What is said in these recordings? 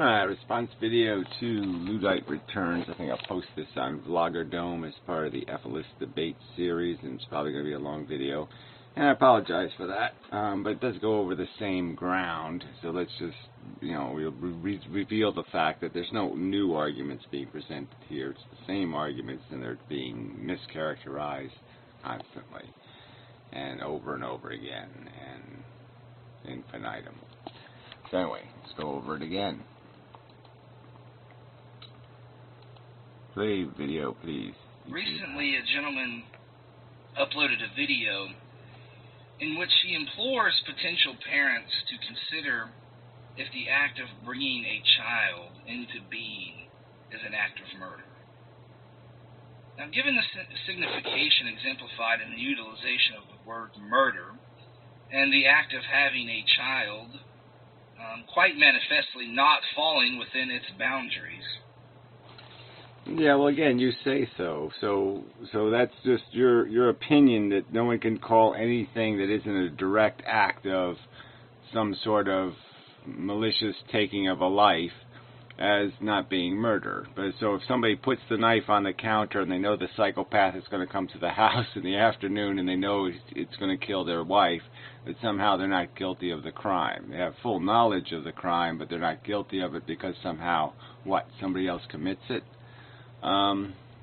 Response video to Luddite Returns. I think I'll post this on Vlogger Dome as part of the Ephesus debate series, and it's probably going to be a long video. And I apologize for that, but it does go over the same ground. So let's just, we'll reveal the fact that there's no new arguments being presented here. It's the same arguments, and they're being mischaracterized constantly and over again, and infinitum. So anyway, let's go over it again. Play video, please. Recently, a gentleman uploaded a video in which he implores potential parents to consider if the act of bringing a child into being is an act of murder. Now, given the signification exemplified in the utilization of the word murder and the act of having a child quite manifestly not falling within its boundaries. Yeah, well, again, you say so. So that's just your opinion that no one can call anything that isn't a direct act of some sort of malicious taking of a life as not being murder. But so if somebody puts the knife on the counter and they know the psychopath is going to come to the house in the afternoon and they know it's going to kill their wife, that somehow they're not guilty of the crime. They have full knowledge of the crime, but they're not guilty of it because somehow, somebody else commits it?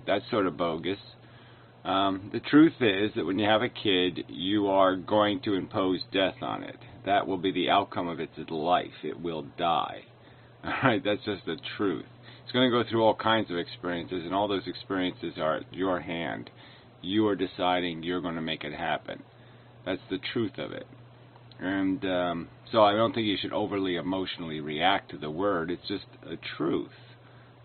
That's sort of bogus. The truth is that when you have a kid, you are going to impose death on it. That will be the outcome of its life. It will die. Alright, that's just the truth. It's going to go through all kinds of experiences, and all those experiences are at your hand. You are deciding you're going to make it happen. That's the truth of it. And so I don't think you should overly emotionally react to the word. It's just a truth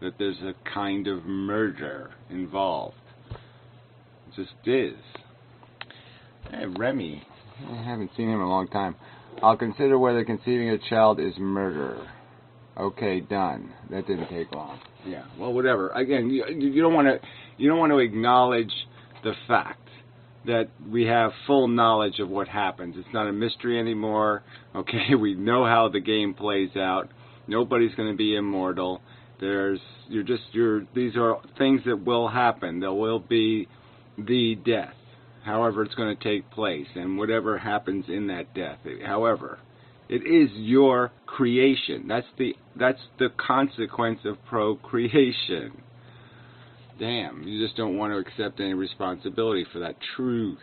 that there's a kind of murder involved. It just is. Hey, Remy. I haven't seen him in a long time. I'll consider whether conceiving a child is murder. Okay, done. That didn't take long. Yeah. Well, whatever. Again, you don't want to acknowledge the fact that we have full knowledge of what happens. It's not a mystery anymore. Okay, we know how the game plays out. Nobody's going to be immortal. These are things that will happen. There will be the death, however it's going to take place, and whatever happens in that death. However, it is your creation. That's the consequence of procreation. Damn, you just don't want to accept any responsibility for that truth.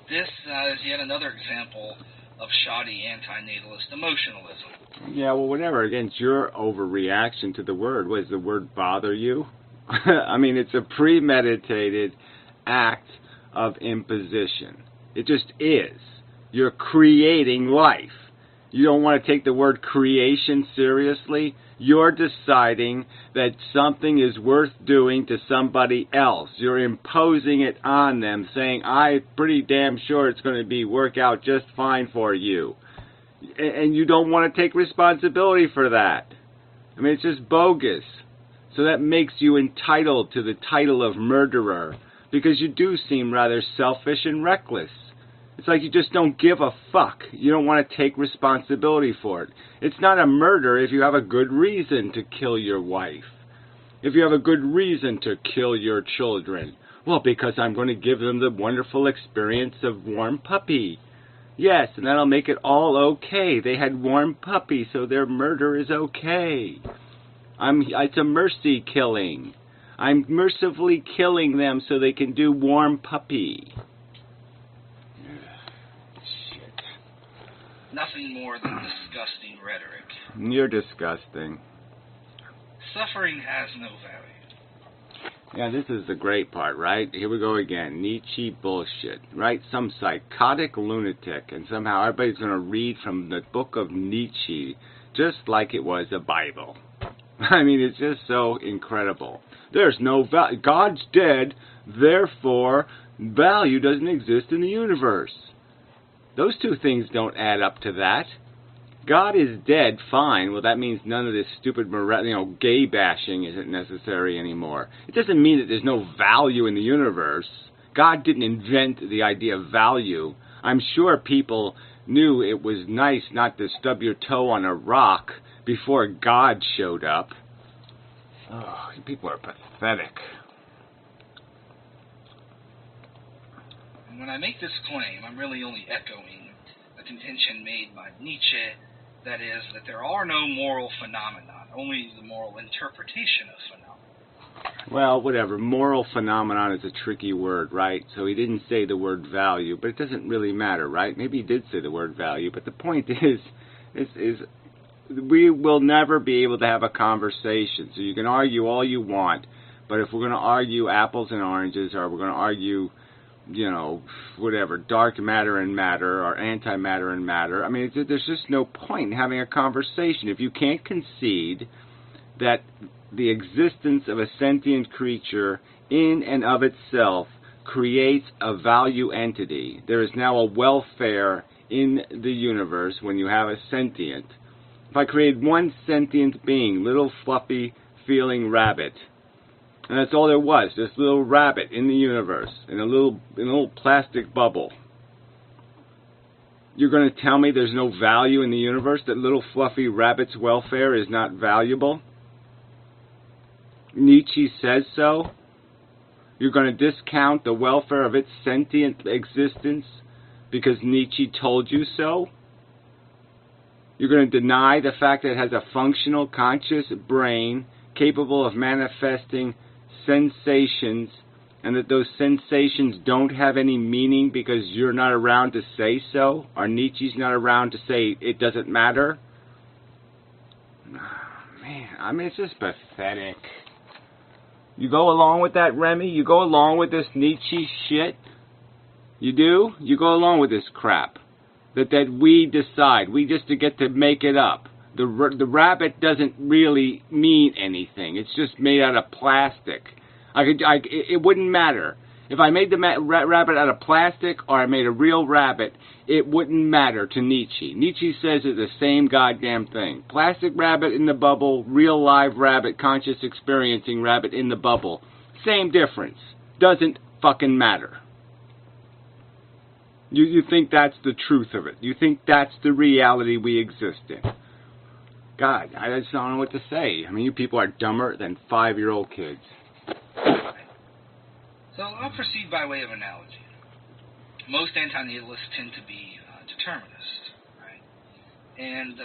This is yet another example of shoddy anti-natalist emotionalism. Yeah, well, whatever. Again, it's your overreaction to the word. Does the word bother you? I mean, it's a premeditated act of imposition. It just is. You're creating life. You don't want to take the word creation seriously. You're deciding that something is worth doing to somebody else. You're imposing it on them, saying, I'm pretty damn sure it's going to work out just fine for you. And you don't want to take responsibility for that. I mean, it's just bogus. So that makes you entitled to the title of murderer, because you do seem rather selfish and reckless. It's like you just don't give a fuck. You don't want to take responsibility for it. It's not a murder if you have a good reason to kill your wife. If you have a good reason to kill your children. Well, because I'm going to give them the wonderful experience of warm puppy. Yes, and that'll make it all okay. They had warm puppy, so their murder is okay. It's a mercy killing. I'm mercifully killing them so they can do warm puppy. Nothing more than disgusting rhetoric. You're disgusting. Suffering has no value. Yeah, this is the great part, right? Here we go again. Nietzsche bullshit, right? Some psychotic lunatic, and somehow everybody's going to read from the book of Nietzsche just like it was a Bible. I mean, it's just so incredible. There's no value. God's dead, therefore value doesn't exist in the universe. Those two things don't add up to that. God is dead, fine. Well, that means none of this stupid, gay bashing isn't necessary anymore. It doesn't mean that there's no value in the universe. God didn't invent the idea of value. I'm sure people knew it was nice not to stub your toe on a rock before God showed up. Oh, people are pathetic. And when I make this claim, I'm really only echoing a contention made by Nietzsche, that is, that there are no moral phenomena, only the moral interpretation of phenomena. Well, whatever. Moral phenomenon is a tricky word, right? So he didn't say the word value, but it doesn't really matter, right? Maybe he did say the word value, but the point is we will never be able to have a conversation. So you can argue all you want, but if we're going to argue apples and oranges, or we're going to argue, you know, whatever, dark matter and matter, or antimatter and matter, I mean, there's just no point in having a conversation. If you can't concede that the existence of a sentient creature in and of itself creates a value entity, there is now a welfare in the universe when you have a sentient. If I created one sentient being, little fluffy feeling rabbit, and that's all there was, this little rabbit in the universe, in a little plastic bubble, you're going to tell me there's no value in the universe, that little fluffy rabbit's welfare is not valuable? Nietzsche says so? You're going to discount the welfare of its sentient existence because Nietzsche told you so? You're going to deny the fact that it has a functional, conscious brain capable of manifesting sensations, and that those sensations don't have any meaning because you're not around to say so, or Nietzsche's not around to say it doesn't matter? Oh, man, I mean, it's just pathetic. You go along with that, Remy? You go along with this Nietzsche shit? You do? You go along with this crap. That we decide. We just get to make it up. The rabbit doesn't really mean anything. It's just made out of plastic. It wouldn't matter. If I made the rabbit out of plastic or I made a real rabbit, it wouldn't matter to Nietzsche. Nietzsche says it's the same goddamn thing. Plastic rabbit in the bubble, real live rabbit, conscious experiencing rabbit in the bubble. Same difference. Doesn't fucking matter. You think that's the truth of it. You think that's the reality we exist in. God, I just don't know what to say. I mean, you people are dumber than 5-year-old kids. So I'll proceed by way of analogy. Most antinatalists tend to be determinists, right? And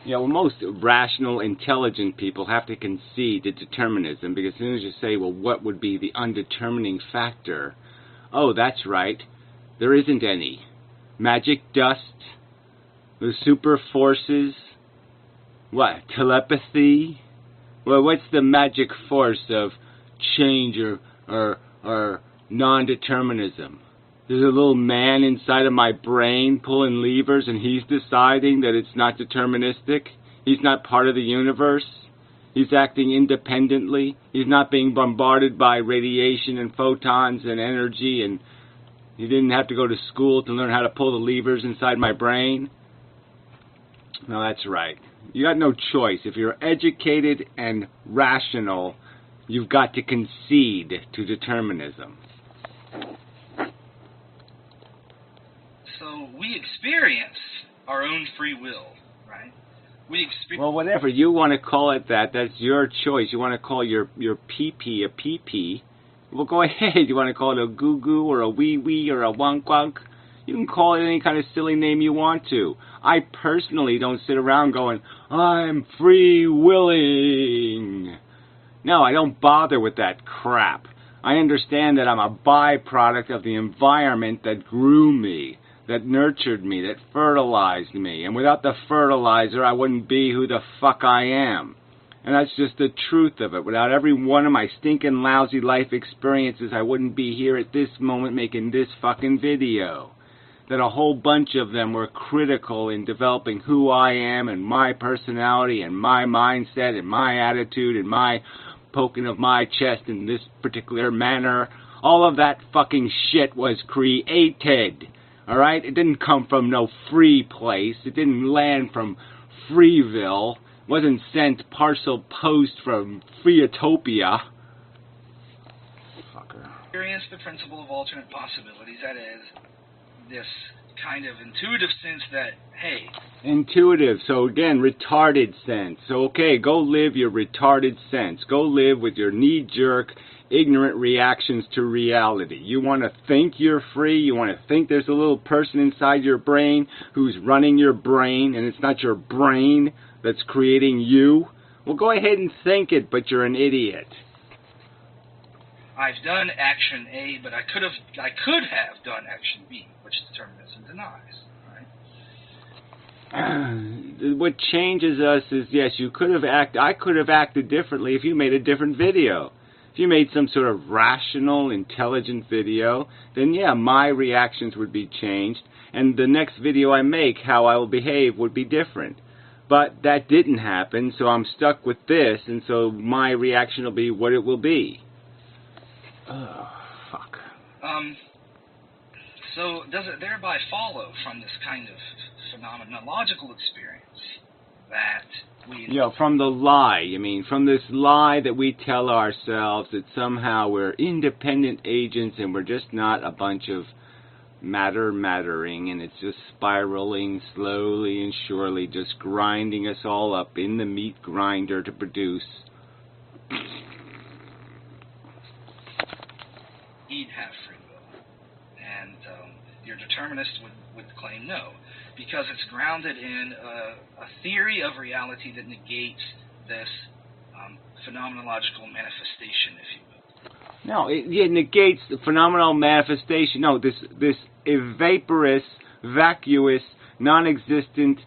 yeah, well, most rational, intelligent people have to concede to determinism, because as soon as you say, well, what would be the undetermining factor? Oh, that's right. There isn't any. Magic dust, the super forces, what, telepathy? Well, what's the magic force of change or non-determinism? There's a little man inside of my brain pulling levers, and he's deciding that it's not deterministic. He's not part of the universe. He's acting independently. He's not being bombarded by radiation and photons and energy, and he didn't have to go to school to learn how to pull the levers inside my brain. No, that's right. You got no choice. If you're educated and rational, you've got to concede to determinism. So we experience our own free will, right? Well, whatever you want to call it, that's your choice. You want to call your pee-pee a pee-pee, well, go ahead. You want to call it a goo-goo or a wee-wee or a wonk-wonk? You can call it any kind of silly name you want to. I personally don't sit around going, I'm free-willing. No, I don't bother with that crap. I understand that I'm a byproduct of the environment that grew me, that nurtured me, that fertilized me. And without the fertilizer, I wouldn't be who the fuck I am. And that's just the truth of it. Without every one of my stinking lousy life experiences, I wouldn't be here at this moment making this fucking video. That a whole bunch of them were critical in developing who I am and my personality and my mindset and my attitude and my poking of my chest in this particular manner. All of that fucking shit was created. Alright? It didn't come from no free place. It didn't land from Freeville. It wasn't sent parcel post from Freetopia. Fucker. Experience the principle of alternate possibilities, that is, this kind of intuitive sense that, hey... Intuitive, so again, retarded sense. So, okay, go live your retarded sense. Go live with your knee-jerk, ignorant reactions to reality. You want to think you're free, you want to think there's a little person inside your brain who's running your brain, and it's not your brain that's creating you. Well, go ahead and think it, but you're an idiot. I've done action A, but I could have done action B, which determinism denies. Right? What changes us is, yes, I could have acted differently if you made a different video. If you made some sort of rational, intelligent video, then yeah, my reactions would be changed, and the next video I make, how I will behave, would be different. But that didn't happen, so I'm stuck with this, and so my reaction will be what it will be. Oh, fuck. So does it thereby follow from this kind of phenomenological experience that we... from the lie, from this lie that we tell ourselves that somehow we're independent agents and we're just not a bunch of mattering, and it's just spiraling slowly and surely, just grinding us all up in the meat grinder to produce. He'd have free will. And your determinist would claim no, because it's grounded in a theory of reality that negates this phenomenological manifestation, if you will. No, it negates the phenomenal manifestation. No, this vaporous, vacuous, non-existent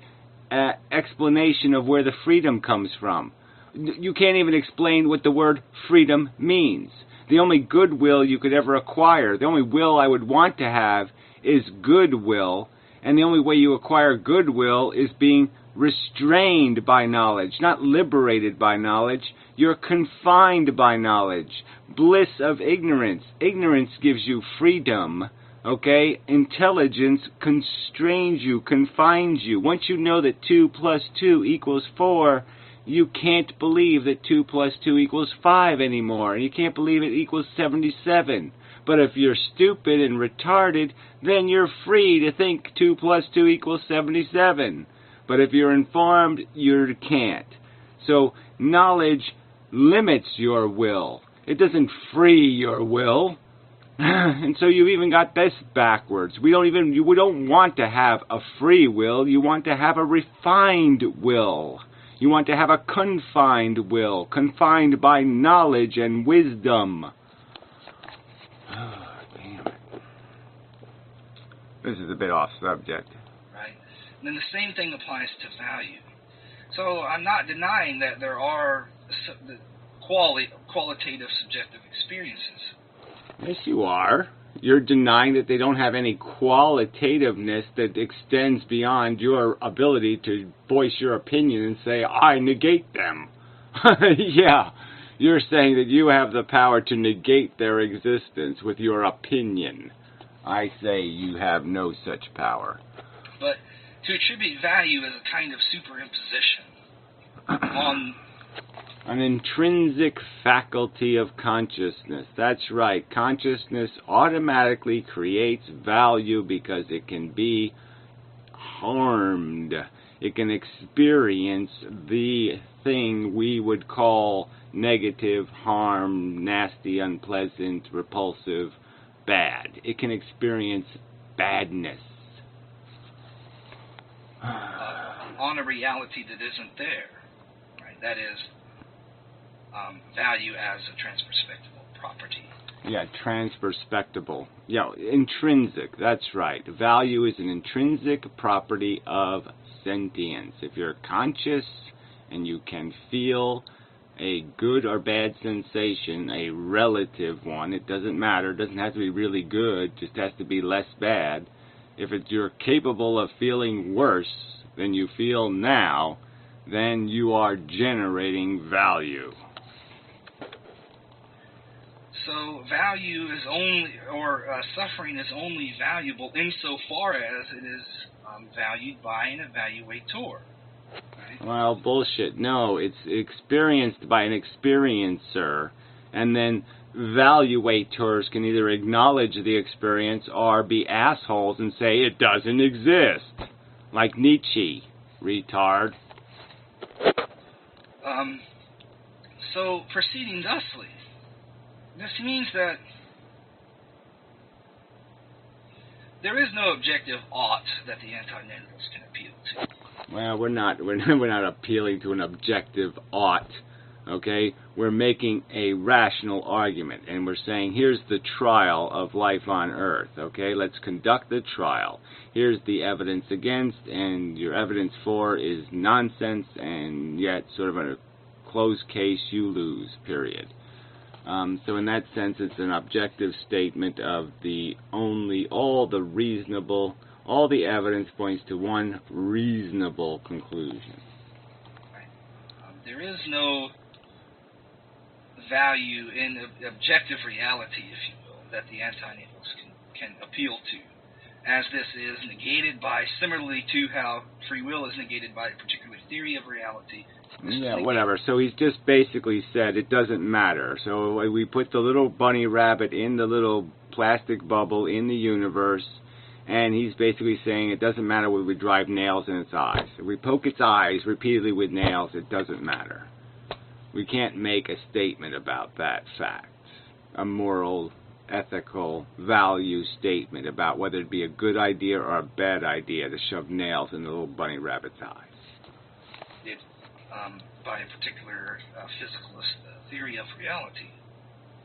explanation of where the freedom comes from. You can't even explain what the word freedom means. The only goodwill you could ever acquire, the only will I would want to have, is goodwill, and the only way you acquire goodwill is being restrained by knowledge, not liberated by knowledge. You're confined by knowledge. Bliss of ignorance. Ignorance gives you freedom, okay? Intelligence constrains you, confines you. Once you know that 2 plus 2 equals 4, you can't believe that 2 plus 2 equals 5 anymore. You can't believe it equals 77. But if you're stupid and retarded, then you're free to think 2 plus 2 equals 77. But if you're informed, you can't. So knowledge limits your will. It doesn't free your will. And so you've even got this backwards. We don't want to have a free will. You want to have a refined will. You want to have a confined will, confined by knowledge and wisdom. Oh, damn it. This is a bit off subject. Right. And then the same thing applies to value. So I'm not denying that there are qualitative subjective experiences. Yes, you are. You're denying that they don't have any qualitativeness that extends beyond your ability to voice your opinion and say, I negate them. Yeah, you're saying that you have the power to negate their existence with your opinion. I say you have no such power. But to attribute value as a kind of superimposition on... An intrinsic faculty of consciousness. That's right. Consciousness automatically creates value because it can be harmed. It can experience the thing we would call negative, harm, nasty, unpleasant, repulsive, bad. It can experience badness. On a reality that isn't there. Right? That is... value as a transperspectable property. Yeah, transperspectable. Yeah, intrinsic, that's right. Value is an intrinsic property of sentience. If you're conscious and you can feel a good or bad sensation, a relative one, it doesn't matter, it doesn't have to be really good, it just has to be less bad. If you're capable of feeling worse than you feel now, then you are generating value. So value is only, suffering is only valuable insofar as it is valued by an evaluator. Right? Well, bullshit. No, it's experienced by an experiencer, And then valuators can either acknowledge the experience or be assholes and say it doesn't exist. Like Nietzsche, retard. So, proceeding thusly, this means that there is no objective ought that the anti-natalist can appeal to. Well, we're not appealing to an objective ought. Okay, we're making a rational argument, and we're saying here's the trial of life on Earth. Okay, let's conduct the trial. Here's the evidence against, and your evidence for is nonsense, and yet sort of a closed case, you lose, period. So in that sense, it's an objective statement of all the evidence points to one reasonable conclusion. There is no value in objective reality, if you will, that the anti-natalist can appeal to, as this is negated by, similarly to how free will is negated by a particular theory of reality. Yeah, whatever. So he's just basically said it doesn't matter. So we put the little bunny rabbit in the little plastic bubble in the universe, and he's basically saying it doesn't matter whether we drive nails in its eyes. If we poke its eyes repeatedly with nails, it doesn't matter. We can't make a statement about that fact, a moral, ethical, value statement about whether it'd be a good idea or a bad idea to shove nails in the little bunny rabbit's eyes. By a particular physicalist theory of reality,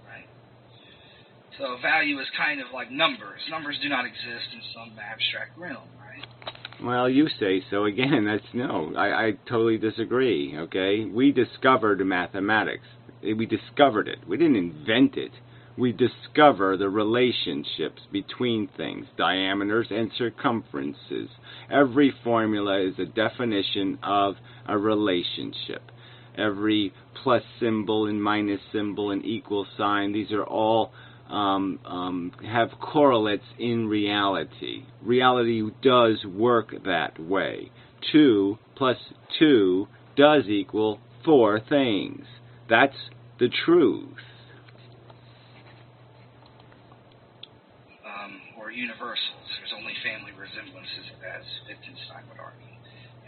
right? So value is kind of like numbers. Numbers do not exist in some abstract realm, right? Well, you say so. Again, I totally disagree, okay? We discovered mathematics. We discovered it. We didn't invent it. We discover the relationships between things, diameters and circumferences. Every formula is a definition of a relationship. Every plus symbol and minus symbol and equal sign, these are all have correlates in reality. Reality does work that way. 2 plus 2 does equal 4 things. That's the truth. Or universals. There's only family resemblances, as Wittgenstein would argue.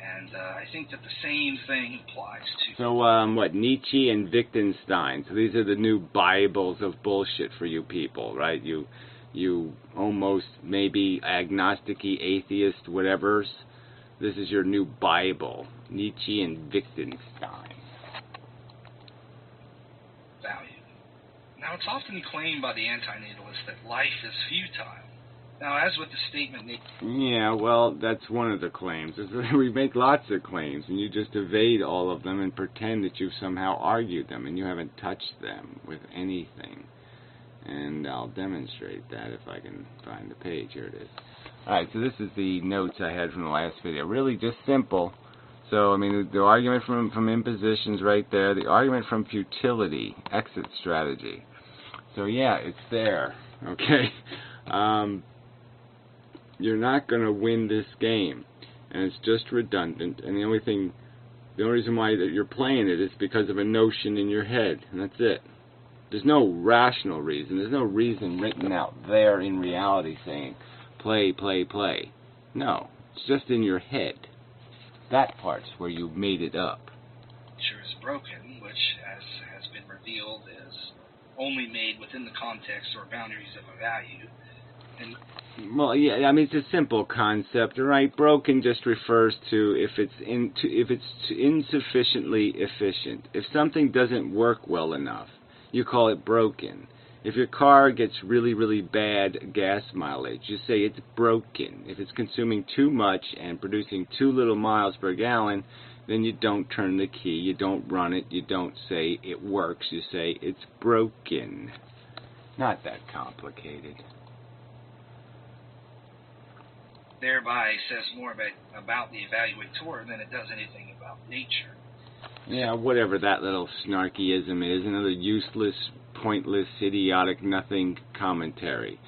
And I think that the same thing applies to... So, Nietzsche and Wittgenstein. So these are the new Bibles of bullshit for you people, right? You almost maybe agnostic-y, atheist, whatevers. This is your new Bible. Nietzsche and Wittgenstein. Value. Now, it's often claimed by the anti-natalist that life is futile. Now, as with the statement... Yeah, well, that's one of the claims. We make lots of claims, and you just evade all of them and pretend that you've somehow argued them, and you haven't touched them with anything. And I'll demonstrate that if I can find the page. Here it is. Alright, so this is the notes I had from the last video. Really just simple. So, I mean, the argument from impositions right there. The argument from futility, exit strategy. So, yeah, it's there. Okay? You're not going to win this game, and it's just redundant, and the only reason why that you're playing it is because of a notion in your head, and that's it. There's no rational reason. There's no reason written out there in reality saying, play, play, play. No, it's just in your head. That part's where you made it up. Sure is broken, which, as has been revealed, is only made within the context or boundaries of a value. And well, yeah, I mean, it's a simple concept, right? Broken just refers to if it's insufficiently efficient. If something doesn't work well enough, you call it broken. If your car gets really, really bad gas mileage, you say it's broken. If it's consuming too much and producing too little miles per gallon, then you don't turn the key, you don't run it, you don't say it works, you say it's broken. Not that complicated. Thereby says more about the evaluator than it does anything about nature. Yeah, whatever that little snarkyism is, another useless, pointless, idiotic, nothing commentary.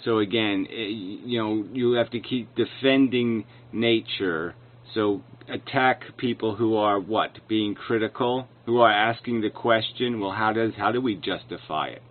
So again, you have to keep defending nature. So attack people who are what? Being critical, who are asking the question, well, how do we justify it?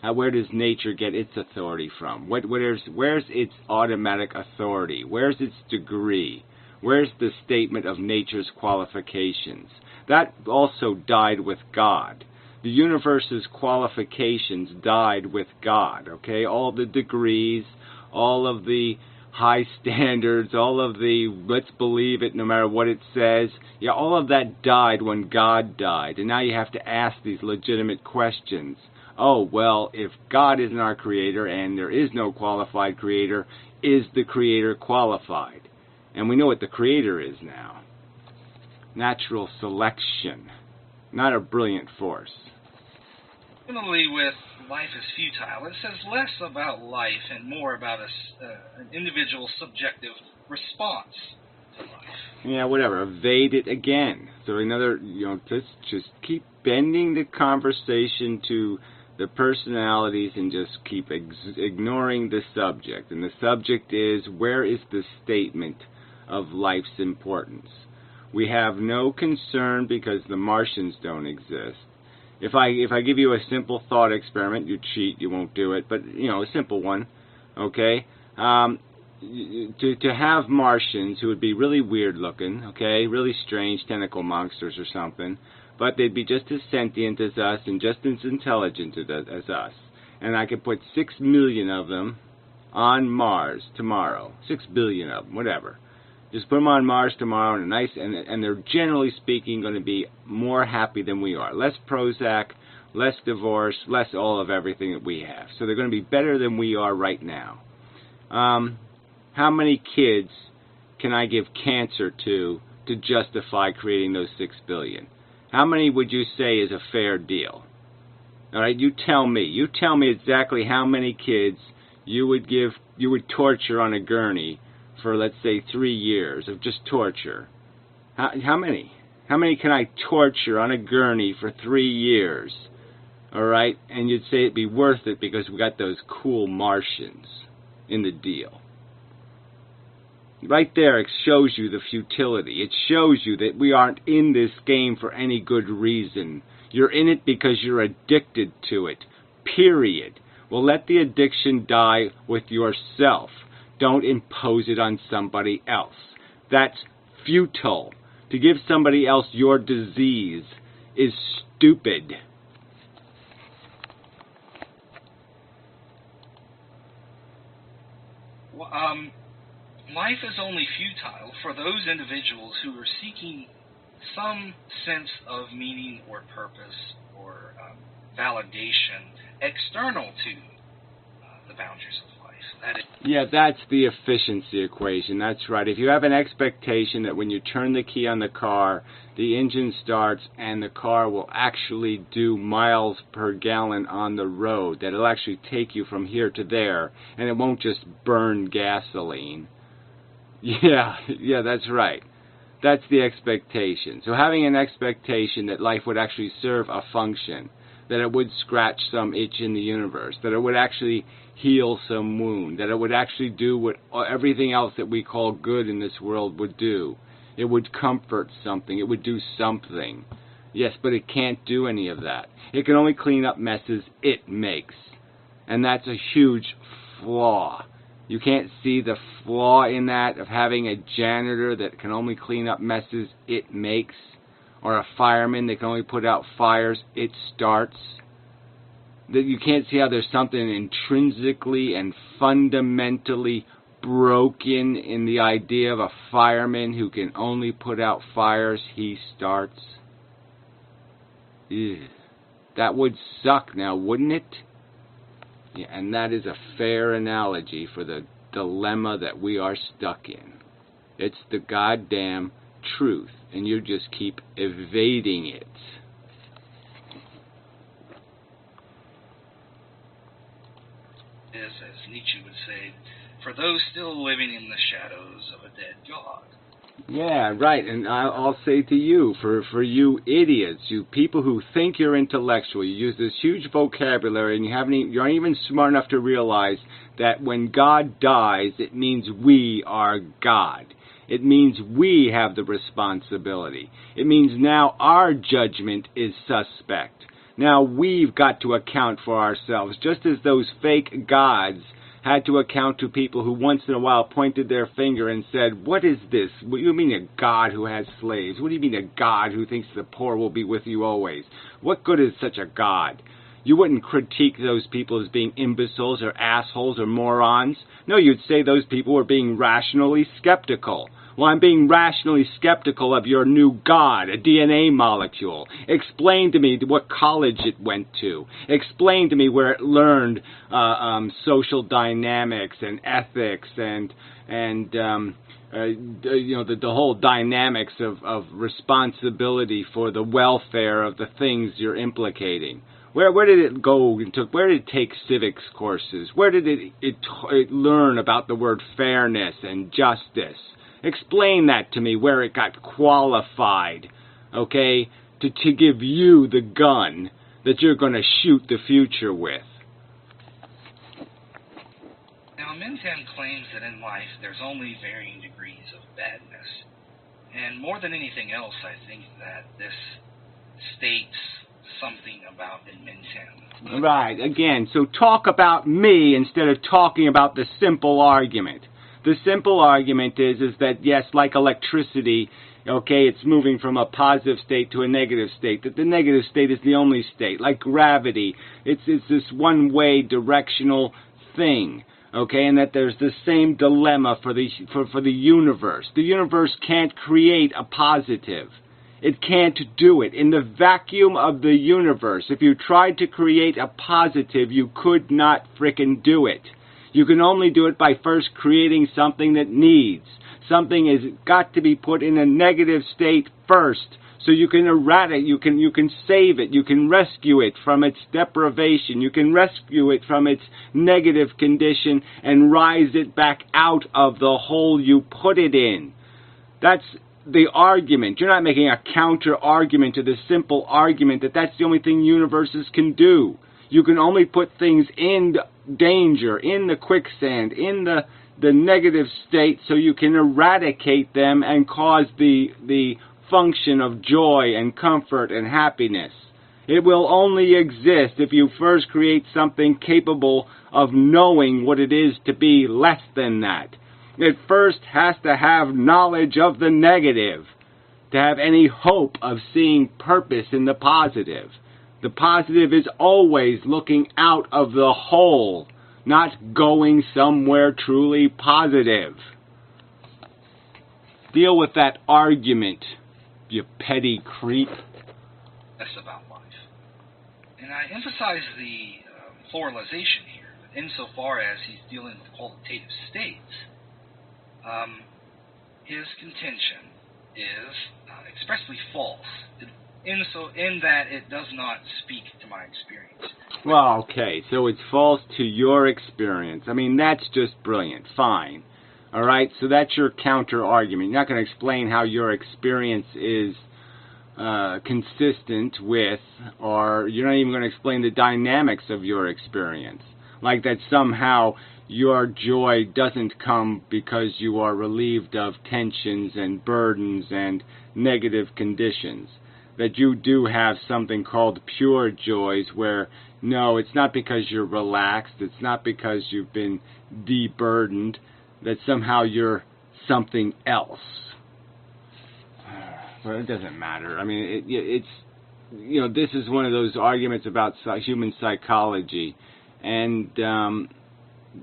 Where does nature get its authority from? Where's its automatic authority? Where's its degree? Where's the statement of nature's qualifications? That also died with God. The universe's qualifications died with God, okay? All the degrees, all of the high standards, all of the let's believe it no matter what it says, yeah, all of that died when God died. And now you have to ask these legitimate questions. Oh, well, if God isn't our creator and there is no qualified creator, is the creator qualified? And we know what the creator is now. Natural selection, not a brilliant force. Similarly with life is futile, it says less about life and more about an individual's subjective response to life. Yeah, whatever. Evade it again. So another, just keep bending the conversation to the personalities and just keep ignoring the subject. And the subject is, where is the statement of life's importance? We have no concern because the Martians don't exist. If I give you a simple thought experiment, you cheat, you won't do it, but, a simple one, okay? To have Martians who would be really weird looking, okay, really strange tentacle monsters or something, but they'd be just as sentient as us and just as intelligent as us. And I could put 6 million of them on Mars tomorrow. 6 billion of them, whatever. Just put them on Mars tomorrow, and they're generally speaking going to be more happy than we are. Less Prozac, less divorce, less all of everything that we have. So they're going to be better than we are right now. How many kids can I give cancer to justify creating those 6 billion? How many would you say is a fair deal? All right, you tell me. You tell me exactly how many kids you would torture on a gurney for, let's say, 3 years of just torture. How many? How many can I torture on a gurney for 3 years? All right, and you'd say it'd be worth it because we got those cool Martians in the deal. Right there, it shows you the futility. It shows you that we aren't in this game for any good reason. You're in it because you're addicted to it. Period. Well, let the addiction die with yourself. Don't impose it on somebody else. That's futile. To give somebody else your disease is stupid. Life is only futile for those individuals who are seeking some sense of meaning or purpose or validation external to the boundaries of life. Yeah, that's the efficiency equation. That's right. If you have an expectation that when you turn the key on the car, the engine starts and the car will actually do miles per gallon on the road, that it'll actually take you from here to there, and it won't just burn gasoline. Yeah, that's right. That's the expectation. So having an expectation that life would actually serve a function, that it would scratch some itch in the universe, that it would actually heal some wound, that it would actually do what everything else that we call good in this world would do. It would comfort something. It would do something. Yes, but it can't do any of that. It can only clean up messes it makes. And that's a huge flaw. You can't see the flaw in that, of having a janitor that can only clean up messes it makes, or a fireman that can only put out fires it starts. That you can't see how there's something intrinsically and fundamentally broken in the idea of a fireman who can only put out fires he starts. Ew. That would suck now, wouldn't it? Yeah, and that is a fair analogy for the dilemma that we are stuck in. It's the goddamn truth, and you just keep evading it. As Nietzsche would say, for those still living in the shadows of a dead God. Yeah, right, and I'll say to you, for you idiots, you people who think you're intellectual, you use this huge vocabulary and you aren't even smart enough to realize that when God dies, it means we are God. It means we have the responsibility. It means now our judgment is suspect. Now we've got to account for ourselves, just as those fake gods had to account to people who once in a while pointed their finger and said, "What is this? What do you mean a God who has slaves? What do you mean a God who thinks the poor will be with you always? What good is such a God?" You wouldn't critique those people as being imbeciles or assholes or morons. No, you'd say those people were being rationally skeptical. Well, I'm being rationally skeptical of your new God, a DNA molecule. Explain to me what college it went to. Explain to me where it learned social dynamics and ethics and the whole dynamics of responsibility for the welfare of the things you're implicating. Where did it go? Where did it take civics courses? Where did it learn about the word fairness and justice? Explain that to me, where it got qualified, okay, to give you the gun that you're going to shoot the future with. Now, Mintan claims that in life there's only varying degrees of badness. And more than anything else, I think that this states something about Mintan. Right, again, so talk about me instead of talking about the simple argument. The simple argument is that, yes, like electricity, okay, it's moving from a positive state to a negative state, that the negative state is the only state. Like gravity, it's this one-way directional thing, okay, and that there's the same dilemma for the universe. The universe can't create a positive. It can't do it. In the vacuum of the universe, if you tried to create a positive, you could not frickin' do it. You can only do it by first creating something that needs. Something has got to be put in a negative state first, so you can eradicate, you can save it, you can rescue it from its deprivation, you can rescue it from its negative condition and rise it back out of the hole you put it in. That's the argument. You're not making a counter-argument to the simple argument that that's the only thing universes can do. You can only put things in danger, in the quicksand, in the negative state, so you can eradicate them and cause the function of joy and comfort and happiness. It will only exist if you first create something capable of knowing what it is to be less than that. It first has to have knowledge of the negative to have any hope of seeing purpose in the positive. The positive is always looking out of the hole, not going somewhere truly positive. Deal with that argument, you petty creep. That's about life. And I emphasize the pluralization here, insofar as he's dealing with qualitative states. His contention is expressly false, in that it does not speak to my experience. Well, okay, so it's false to your experience. I mean, that's just brilliant. Fine. All right, so that's your counter-argument. You're not going to explain how your experience is consistent with, or you're not even going to explain the dynamics of your experience. Like that somehow your joy doesn't come because you are relieved of tensions and burdens and negative conditions. That you do have something called pure joys where, no, it's not because you're relaxed, it's not because you've been deburdened, that somehow you're something else. Well, it doesn't matter. I mean, it's, you know, this is one of those arguments about human psychology. And,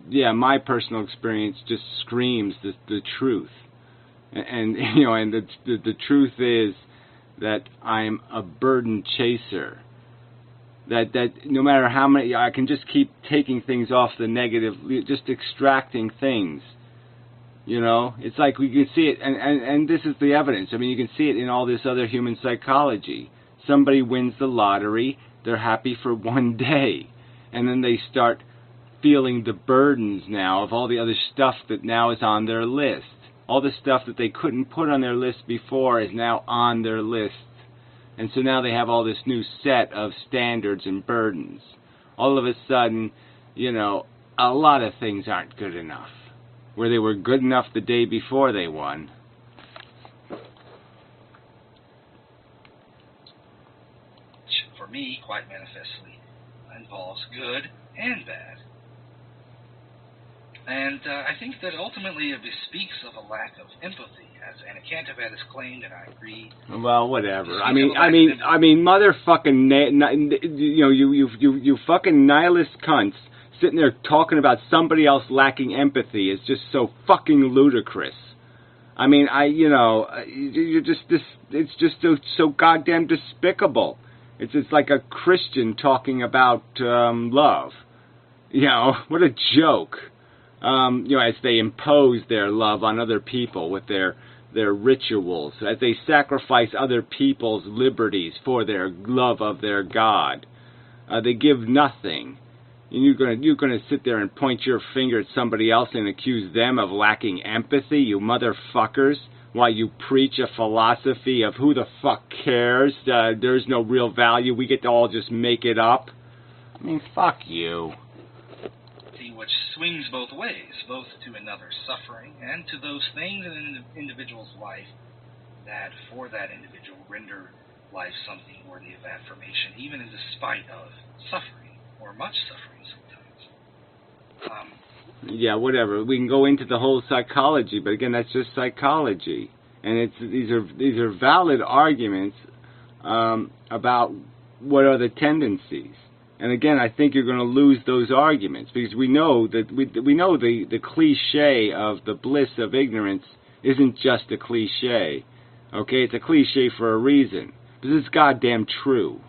yeah, my personal experience just screams the truth. And you know, and the truth is that I'm a burden chaser. That no matter how many, I can just keep taking things off the negative, just extracting things. You know, it's like we can see it, and this is the evidence. I mean, you can see it in all this other human psychology. Somebody wins the lottery, they're happy for one day, and then they start feeling the burdens now of all the other stuff that now is on their list. All the stuff that they couldn't put on their list before is now on their list. And so now they have all this new set of standards and burdens. All of a sudden, you know, a lot of things aren't good enough. Where they were good enough the day before they won, for me, quite manifestly, involves good and bad. And I think that ultimately it bespeaks of a lack of empathy, as Anna Cantabat has claimed, and I agree. Well, whatever. I mean, motherfucking, you fucking nihilist cunts sitting there talking about somebody else lacking empathy is just so fucking ludicrous. I mean, you're just this. It's just so goddamn despicable. It's like a Christian talking about love. What a joke. As they impose their love on other people with their rituals, as they sacrifice other people's liberties for their love of their God, they give nothing. And you're gonna sit there and point your finger at somebody else and accuse them of lacking empathy, you motherfuckers, while you preach a philosophy of who the fuck cares? There's no real value. We get to all just make it up. I mean, fuck you. Which swings both ways, both to another's suffering and to those things in an individual's life that, for that individual, render life something worthy of affirmation, even in despite of suffering, or much suffering sometimes. Yeah, whatever. We can go into the whole psychology, but again, that's just psychology, and these are valid arguments about what are the tendencies. And again, I think you're going to lose those arguments because we know that we know the cliche of the bliss of ignorance isn't just a cliche. Okay, it's a cliche for a reason. This is goddamn true.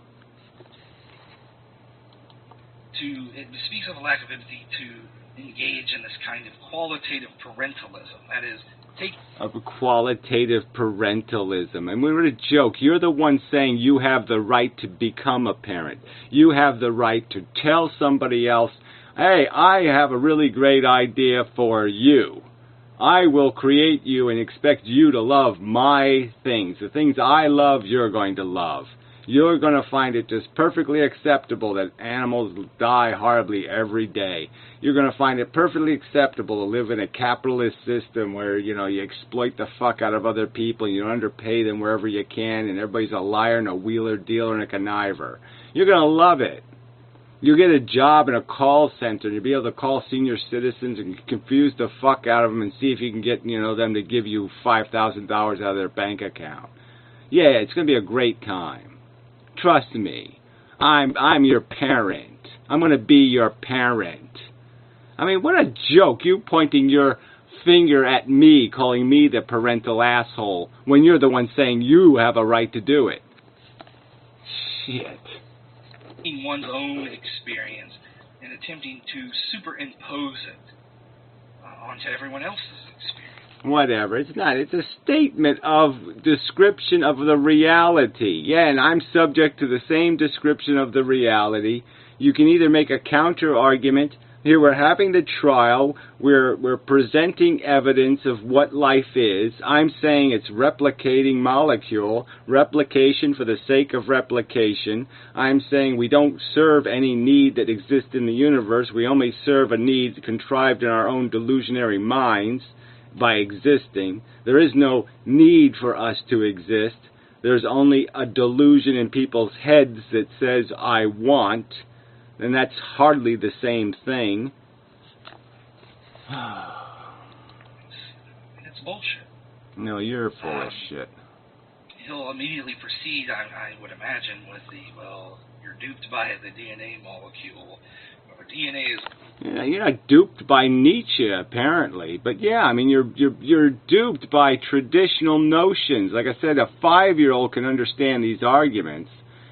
It speaks of a lack of empathy to engage in this kind of qualitative parentalism. That is, of qualitative parentalism. And we were a joke. You're the one saying you have the right to become a parent. You have the right to tell somebody else, hey, I have a really great idea for you. I will create you and expect you to love my things. The things I love, you're going to love. You're going to find it just perfectly acceptable that animals die horribly every day. You're going to find it perfectly acceptable to live in a capitalist system where, you exploit the fuck out of other people, you underpay them wherever you can, and everybody's a liar and a wheeler, dealer, and a conniver. You're going to love it. You get a job in a call center, and you'll be able to call senior citizens and confuse the fuck out of them and see if you can get, them to give you $5,000 out of their bank account. Yeah, it's going to be a great time. Trust me, I'm your parent. I'm going to be your parent. I mean, what a joke, you pointing your finger at me, calling me the parental asshole, when you're the one saying you have a right to do it. Shit. In one's own experience and attempting to superimpose it onto everyone else's experience. Whatever, it's not. It's a statement of description of the reality. Yeah, and I'm subject to the same description of the reality. You can either make a counter argument. Here we're having the trial. We're presenting evidence of what life is. I'm saying it's replicating molecule, replication for the sake of replication. I'm saying we don't serve any need that exists in the universe. We only serve a need contrived in our own delusionary minds. By existing, there is no need for us to exist. There's only a delusion in people's heads that says, I want, and that's hardly the same thing. It's bullshit. No, you're full of shit. He'll immediately proceed, I would imagine, with you're duped by the DNA molecule. DNA is... Yeah, you're not duped by Nietzsche, apparently. But yeah, I mean, you're duped by traditional notions. Like I said, a 5-year-old can understand these arguments.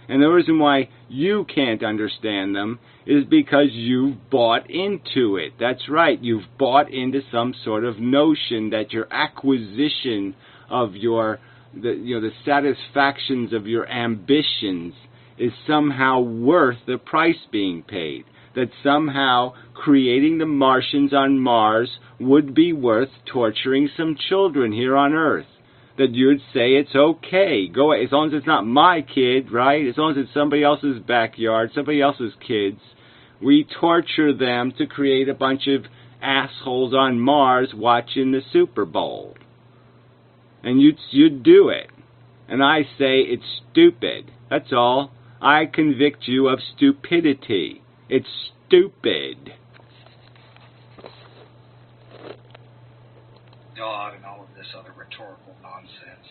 And the reason why you can't understand them is because you've bought into it. That's right, you've bought into some sort of notion that your acquisition of the satisfactions of your ambitions is somehow worth the price being paid. That somehow creating the Martians on Mars would be worth torturing some children here on Earth. That you'd say it's okay. Go as long as it's not my kid, right? As long as it's somebody else's backyard, somebody else's kids. We torture them to create a bunch of assholes on Mars watching the Super Bowl. And you'd do it. And I say it's stupid. That's all. I convict you of stupidity. It's stupid. God and all of this other rhetorical nonsense.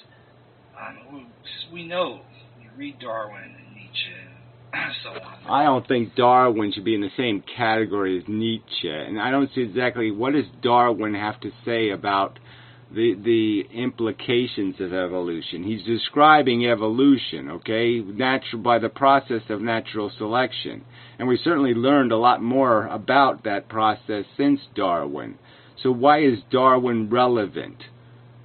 We know. You read Darwin and Nietzsche and so on. I don't think Darwin should be in the same category as Nietzsche, and I don't see exactly what does Darwin have to say about the implications of evolution. He's describing evolution, okay, by the process of natural selection, and we certainly learned a lot more about that process since Darwin. So why is Darwin relevant?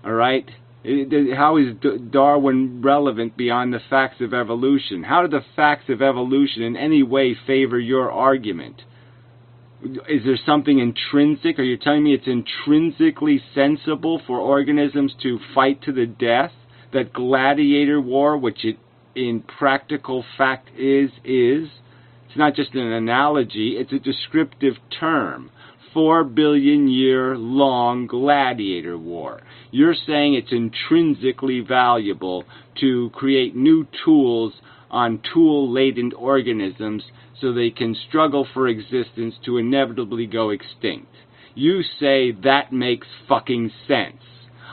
All right? How is Darwin relevant beyond the facts of evolution? How do the facts of evolution in any way favor your argument? Is there something intrinsic? Are you telling me it's intrinsically sensible for organisms to fight to the death? That gladiator war, which it in practical fact is, it's not just an analogy, it's a descriptive term. 4 billion year long gladiator war. You're saying it's intrinsically valuable to create new tools on tool-laden organisms so they can struggle for existence to inevitably go extinct. You say that makes fucking sense.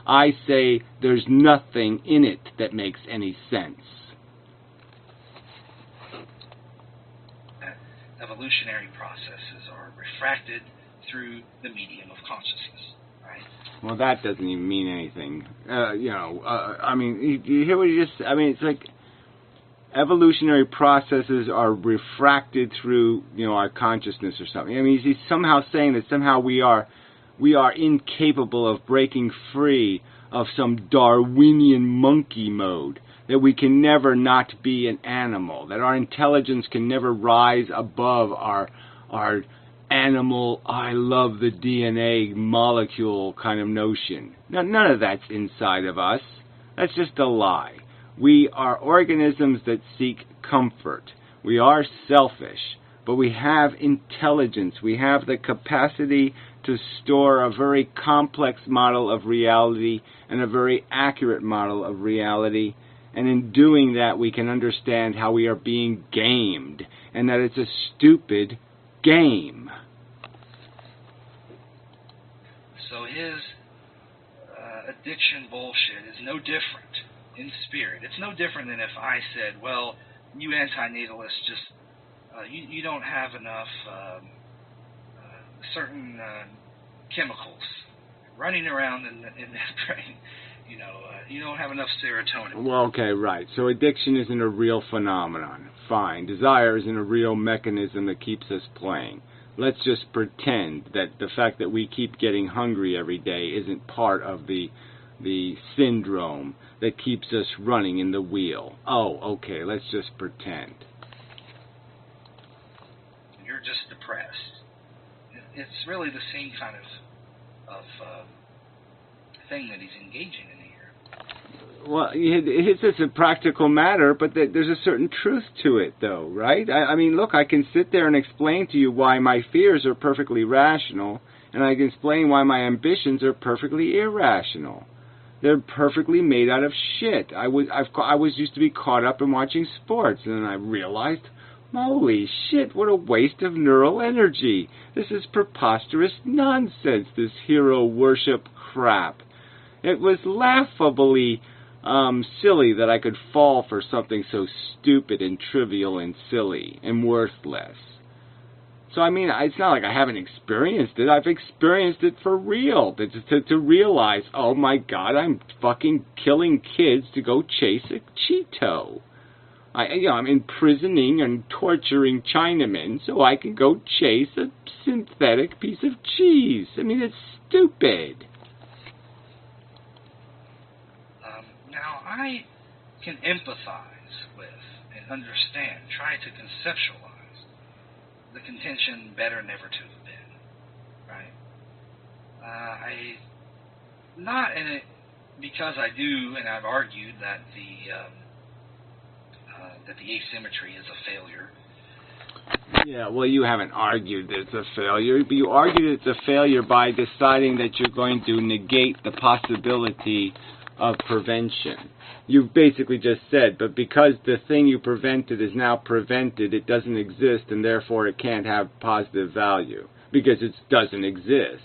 I say there's nothing in it that makes any sense. Evolutionary processes are refracted through the medium of consciousness, right? Well, that doesn't even mean anything. I mean, you hear what he just... I mean, it's like evolutionary processes are refracted through, our consciousness or something. I mean, he's somehow saying that somehow we are incapable of breaking free of some Darwinian monkey mode, that we can never not be an animal, that our intelligence can never rise above our animal, I love the DNA molecule kind of notion. Now, none of that's inside of us. That's just a lie. We are organisms that seek comfort. We are selfish, but we have intelligence. We have the capacity to store a very complex model of reality and a very accurate model of reality. And in doing that, we can understand how we are being gamed and that it's a stupid game. So his addiction bullshit is no different in spirit. It's no different than if I said, well, you antinatalists just, you don't have enough certain chemicals running around in that brain. You don't have enough serotonin. Well, okay, right. So addiction isn't a real phenomenon. Fine. Desire isn't a real mechanism that keeps us playing. Let's just pretend that the fact that we keep getting hungry every day isn't part of the syndrome that keeps us running in the wheel. Oh, okay, let's just pretend. You're just depressed. It's really the same kind of thing that he's engaging in here. Well, it's just a practical matter, but there's a certain truth to it, though, right? I mean, look, I can sit there and explain to you why my fears are perfectly rational, and I can explain why my ambitions are perfectly irrational. They're perfectly made out of shit. I was used to be caught up in watching sports, and then I realized, holy shit, what a waste of neural energy. This is preposterous nonsense, this hero worship crap. It was laughably silly that I could fall for something so stupid and trivial and silly and worthless. So, I mean, it's not like I haven't experienced it. I've experienced it for real. To realize, oh my God, I'm fucking killing kids to go chase a Cheeto. I'm imprisoning and torturing Chinamen so I can go chase a synthetic piece of cheese. I mean, it's stupid. Now, I can empathize with and understand, try to conceptualize the contention better never to have been, right? Not in it because I do, and I've argued that the asymmetry is a failure. Yeah, well, you haven't argued that it's a failure, but you argued it's a failure by deciding that you're going to negate the possibility of prevention. You've basically just said, but because the thing you prevented is now prevented, it doesn't exist, and therefore it can't have positive value, because it doesn't exist.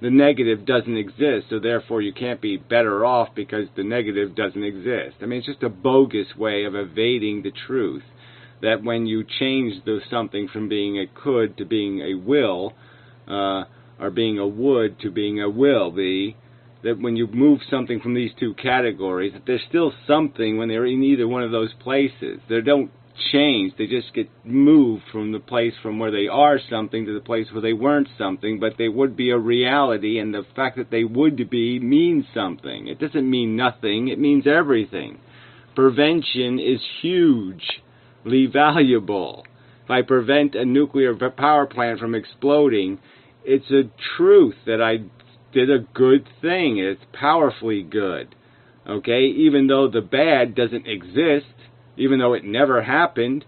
The negative doesn't exist, so therefore you can't be better off because the negative doesn't exist. I mean, it's just a bogus way of evading the truth, that when you change something from being a could to being a will, or being a would to being a will be, that when you move something from these two categories, that there's still something when they're in either one of those places. They don't change, they just get moved from the place from where they are something to the place where they weren't something, but they would be a reality, and the fact that they would be means something. It doesn't mean nothing, it means everything. Prevention is hugely valuable. If I prevent a nuclear power plant from exploding, it's a truth that I did a good thing. It's powerfully good. Okay? Even though the bad doesn't exist, even though it never happened,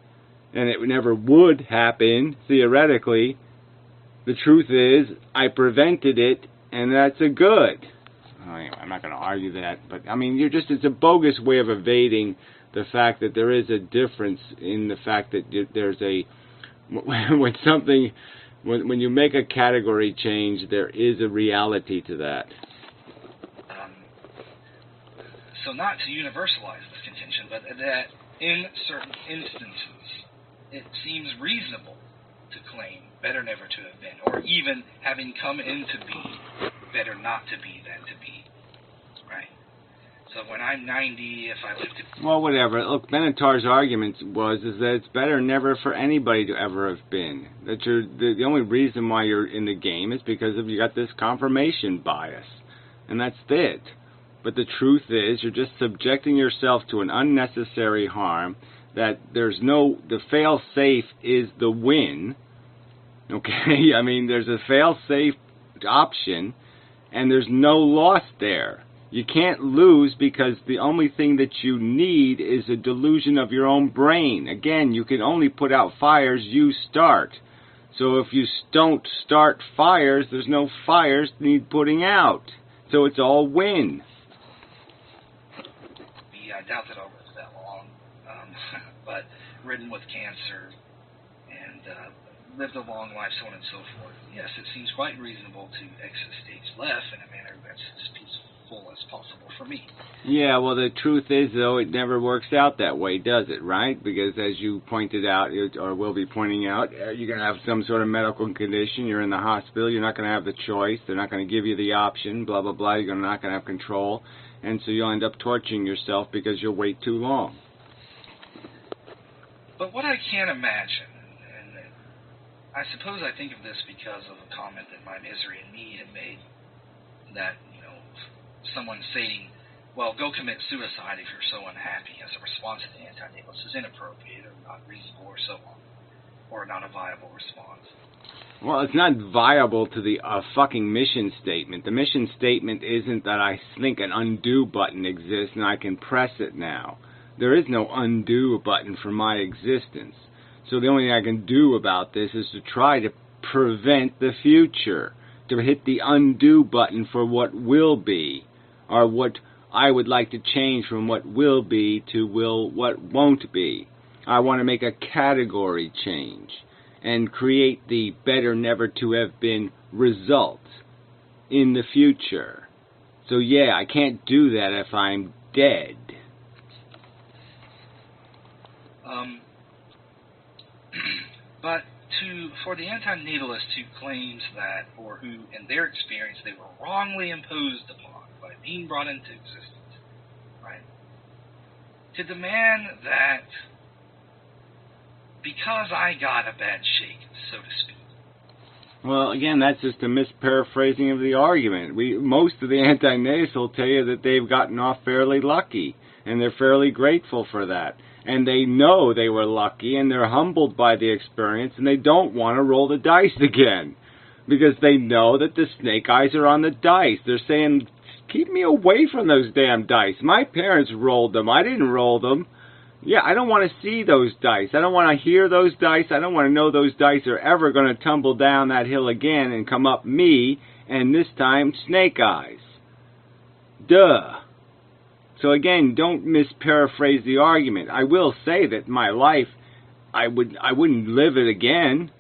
and it never would happen, theoretically, the truth is, I prevented it, and that's a good. Anyway, I'm not going to argue that, but, I mean, it's a bogus way of evading the fact that there is a difference in the fact that there's when you make a category change, there is a reality to that. So not to universalize this contention, but that in certain instances, it seems reasonable to claim better never to have been, or even having come into being, better not to be than to be. Right? So when I'm 90, if I live to... Well, whatever. Look, Benatar's argument is that it's better never for anybody to ever have been. That the only reason why you're in the game is because you got this confirmation bias. And that's it. But the truth is, you're just subjecting yourself to an unnecessary harm, that the fail-safe is the win. Okay? I mean, there's a fail-safe option, and there's no loss there. You can't lose because the only thing that you need is a delusion of your own brain. Again, you can only put out fires you start. So if you don't start fires, there's no fires to need putting out. So it's all win. I doubt that I'll live that long, but ridden with cancer and lived a long life, so on and so forth. Yes, it seems quite reasonable to exit stage left in a manner that's as peaceful as possible for me. Yeah, well, the truth is, though, it never works out that way, does it, right? Because as you pointed out, or will be pointing out, you're going to have some sort of medical condition, you're in the hospital, you're not going to have the choice, they're not going to give you the option, blah, blah, blah, you're not going to have control, and so you'll end up torturing yourself because you'll wait too long. But what I can't imagine, and I suppose I think of this because of a comment that my misery and me had made, that, someone saying, well, go commit suicide if you're so unhappy as a response to the anti-natalist is inappropriate or not reasonable or so on, or not a viable response. Well, it's not viable to the fucking mission statement. The mission statement isn't that I think an undo button exists and I can press it now. There is no undo button for my existence. So the only thing I can do about this is to try to prevent the future, to hit the undo button for what will be, or what I would like to change from what will be to what won't be. I want to make a category change and create the better never to have been result in the future. So yeah, I can't do that if I'm dead. But for the anti-natalist who claims that, or who, in their experience, they were wrongly imposed upon by being brought into existence, right? To demand that because I got a bad shake, so to speak. Well, again, that's just a misparaphrasing of the argument. Most of the anti-natalists will tell you that they've gotten off fairly lucky, and they're fairly grateful for that. And they know they were lucky, and they're humbled by the experience, and they don't want to roll the dice again. Because they know that the snake eyes are on the dice. They're saying, keep me away from those damn dice. My parents rolled them. I didn't roll them. Yeah, I don't want to see those dice. I don't want to hear those dice. I don't want to know those dice are ever going to tumble down that hill again and come up me, and this time snake eyes. Duh. So again, don't misparaphrase the argument. I will say that my life, I wouldn't live it again.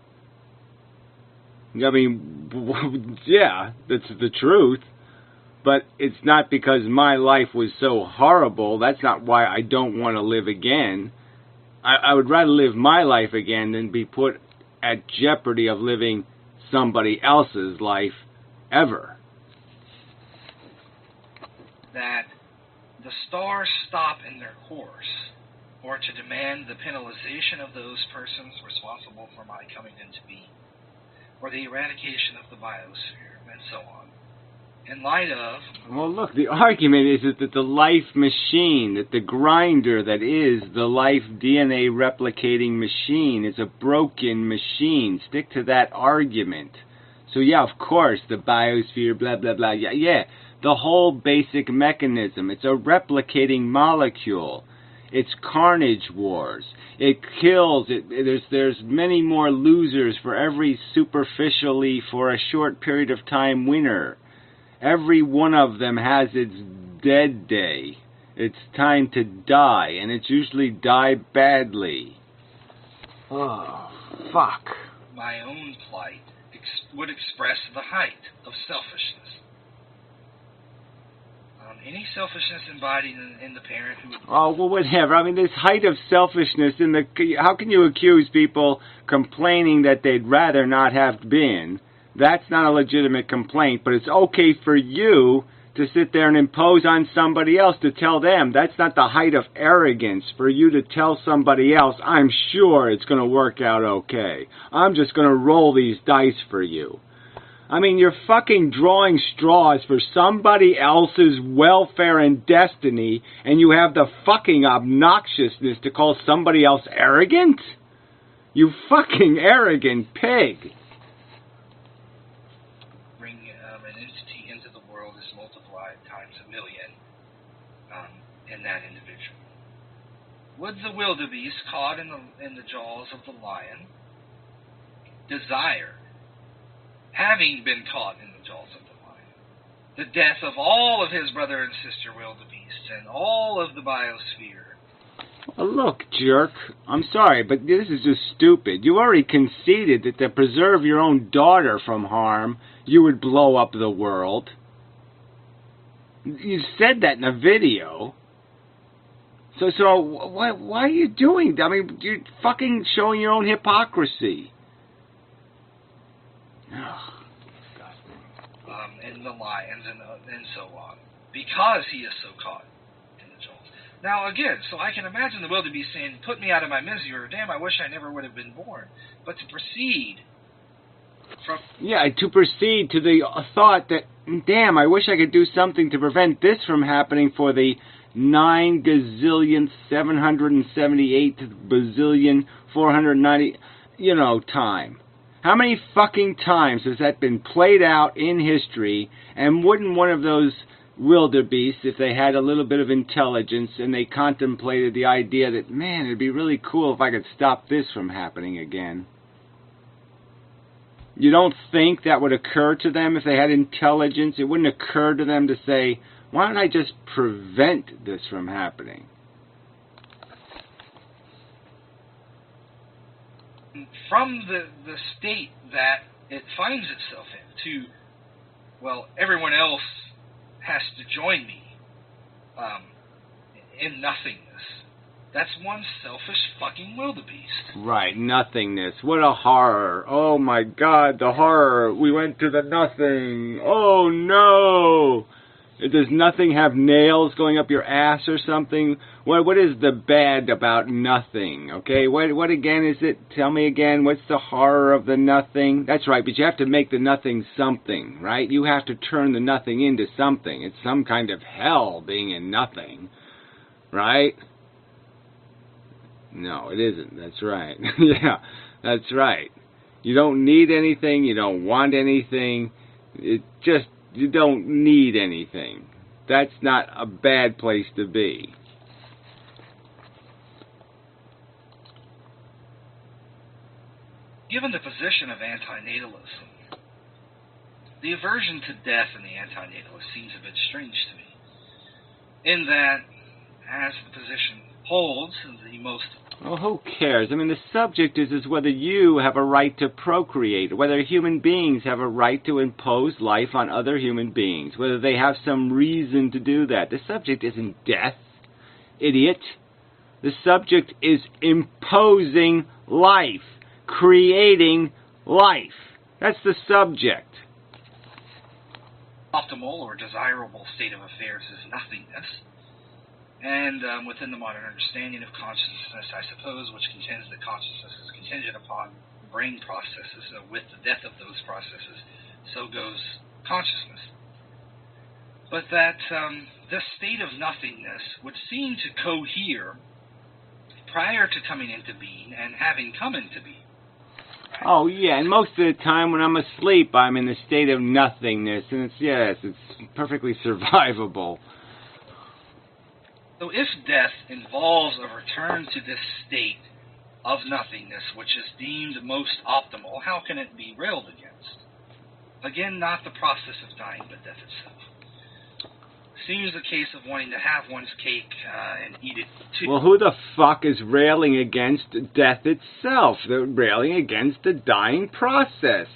I mean, yeah, that's the truth. But it's not because my life was so horrible. That's not why I don't want to live again. I would rather live my life again than be put at jeopardy of living somebody else's life ever. That the stars stop in their course, or to demand the penalization of those persons responsible for my coming into being, or the eradication of the biosphere, and so on. In light of... Well, look, the argument is that the life machine, that the grinder that is the life DNA replicating machine is a broken machine. Stick to that argument. So yeah, of course, the biosphere, blah, blah, blah, yeah. The whole basic mechanism. It's a replicating molecule. It's carnage wars. It kills. There's many more losers for every superficially, for a short period of time, winner. Every one of them has its dead day. It's time to die, and it's usually die badly. Oh, fuck. My own plight would express the height of selfishness. Any selfishness embodied in the parent who... Oh, well, whatever. I mean, this height of selfishness in the... How can you accuse people complaining that they'd rather not have been? That's not a legitimate complaint, but it's okay for you to sit there and impose on somebody else, to tell them. That's not the height of arrogance for you to tell somebody else, I'm sure it's going to work out okay. I'm just going to roll these dice for you. I mean, you're fucking drawing straws for somebody else's welfare and destiny, and you have the fucking obnoxiousness to call somebody else arrogant? You fucking arrogant pig. Bring an entity into the world is multiplied times a million in that individual. Would the wildebeest caught in the jaws of the lion desire, having been caught in the jaws of the lion, the death of all of his brother and sister wildebeests and all of the biosphere? Well, look, jerk, I'm sorry, but this is just stupid. You already conceded that to preserve your own daughter from harm, you would blow up the world. You said that in a video. So why are you doing that? I mean, you're fucking showing your own hypocrisy. Ugh, disgusting. And the lions and so on, because he is so caught in the jaws. Now again, so I can imagine the wildebeest saying, "Put me out of my misery," or "Damn, I wish I never would have been born." But to proceed from... Yeah, to proceed to the thought that, damn, I wish I could do something to prevent this from happening for the 9 gazillionth, 778 bazillion, 490, time. How many fucking times has that been played out in history, and wouldn't one of those wildebeests, if they had a little bit of intelligence and they contemplated the idea that, man, it'd be really cool if I could stop this from happening again? You don't think that would occur to them if they had intelligence? It wouldn't occur to them to say, why don't I just prevent this from happening? From the state that it finds itself in, to, well, everyone else has to join me in nothingness. That's one selfish fucking wildebeest. Right, nothingness. What a horror. Oh my God, the horror. We went to the nothing. Oh no. Does nothing have nails going up your ass or something? What is the bad about nothing? Okay, what again is it? Tell me again, what's the horror of the nothing? That's right, but you have to make the nothing something, right? You have to turn the nothing into something. It's some kind of hell being in nothing, right? No, it isn't. That's right. Yeah, that's right. You don't need anything. You don't want anything. You don't need anything. That's not a bad place to be. Given the position of antinatalism, the aversion to death in the antinatalist seems a bit strange to me. in that, as the position holds, the most... Well, who cares? I mean, the subject is whether you have a right to procreate, whether human beings have a right to impose life on other human beings, whether they have some reason to do that. The subject isn't death, idiot. The subject is imposing life, creating life. That's the subject. Optimal or desirable state of affairs is nothingness. And within the modern understanding of consciousness, I suppose, which contends that consciousness is contingent upon brain processes, with the death of those processes, so goes consciousness. But that this state of nothingness would seem to cohere prior to coming into being and having come into being. Right? Oh, yeah, and most of the time when I'm asleep, I'm in the state of nothingness, and it's perfectly survivable. So if death involves a return to this state of nothingness, which is deemed most optimal, how can it be railed against? Again, not the process of dying, but death itself. Seems a case of wanting to have one's cake and eat it too. Well, who the fuck is railing against death itself? They're railing against the dying process.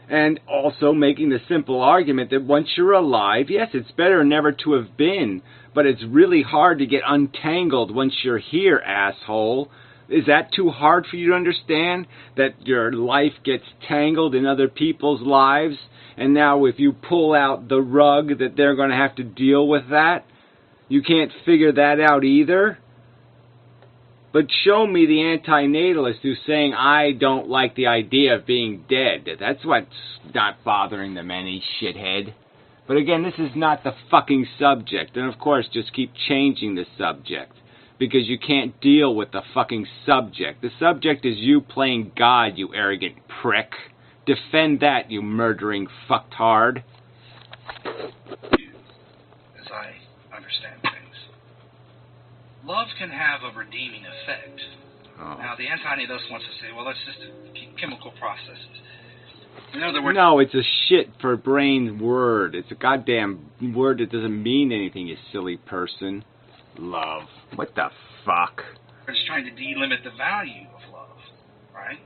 And also making the simple argument that once you're alive, yes, it's better never to have been, but it's really hard to get untangled once you're here, asshole. Is that too hard for you to understand? That your life gets tangled in other people's lives, and now if you pull out the rug that they're going to have to deal with that? You can't figure that out either? But show me the anti-natalist who's saying, I don't like the idea of being dead. That's what's not bothering them any, shithead. But again, this is not the fucking subject. And of course, just keep changing the subject. Because you can't deal with the fucking subject. The subject is you playing God, you arrogant prick. Defend that, you murdering fucktard. As I understand things. Love can have a redeeming effect. Oh. Now, the anti-natalist wants to say, well, that's just chemical processes. In other words... No, it's a shit for brain word. It's a goddamn word that doesn't mean anything, you silly person. Love. What the fuck? It's trying to delimit the value of love, right?